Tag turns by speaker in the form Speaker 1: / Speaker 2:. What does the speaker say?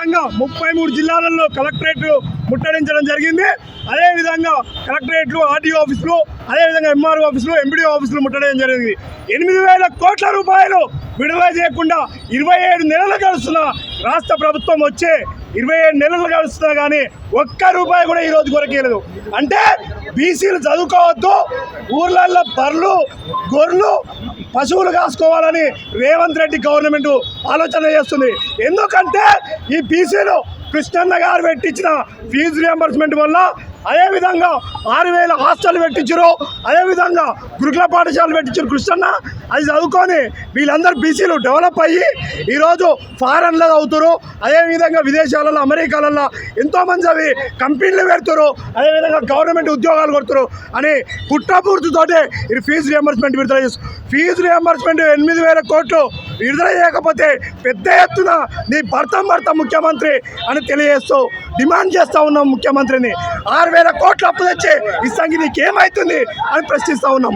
Speaker 1: విధంగా 33 జిల్లాలలో కలెక్టరేట్లు ముట్టడించడం జరిగింది. అదేవిధంగా కలెక్టరేట్లు, ఆర్టీఓ ఆఫీసులు, అదేవిధంగా ఎంఆర్ఓ ఆఫీసులు, ఎంపీడీ ఆఫీసులు ముట్టడం జరిగింది. 8,000 కోట్ల రూపాయలు విడుదల చేయకుండా 27 నెలలు గడుస్తున్న రాష్ట్ర ప్రభుత్వం వచ్చే 27 నెలలు గడుస్తున్నా కానీ ఒక్క రూపాయి కూడా ఈరోజు కొరకేయలేదు. అంటే బీసీలు చదువుకోవద్దు, ఊర్లల్లో బర్రెలు, గొర్రెలు, పశువులు కాసుకోవాలని రేవంత్ రెడ్డి గవర్నమెంట్ ఆలోచన చేస్తుంది. ఎందుకంటే ఈ బీసీలు కృష్ణన్న గారు పెట్టించిన ఫీజు రియంబర్స్మెంట్ వల్ల, అదేవిధంగా 6,000 హాస్టల్ పెట్టించారు, అదేవిధంగా గురుకుల పాఠశాలలు పెట్టించారు కృష్ణన్న. అది చదువుకొని వీళ్ళందరూ బీసీలు డెవలప్ అయ్యి ఈరోజు ఫారెన్లో చదువుతారు, అదేవిధంగా విదేశాలలో, అమెరికాలలో ఎంతోమంది అవి కంపెనీలు పెడతారు, అదేవిధంగా గవర్నమెంట్ ఉద్యోగాలు కొడుతారు అని పుట్టపూర్తితోటే ఇది ఫీజు రియంబర్స్మెంట్ విడుదల చేస్తారు. ఫీజు రియంబర్స్మెంట్ 8,000 కోట్లు విడుదల చేయకపోతే పెద్ద ఎత్తున నీ భర్త ముఖ్యమంత్రి అని తెలియజేస్తూ డిమాండ్ చేస్తూ ఉన్నాం. ముఖ్యమంత్రిని 6,000 కోట్లు అప్పు తెచ్చి ఇస్తానికి నీకేమవుతుంది అని ప్రశ్నిస్తూ ఉన్నాం.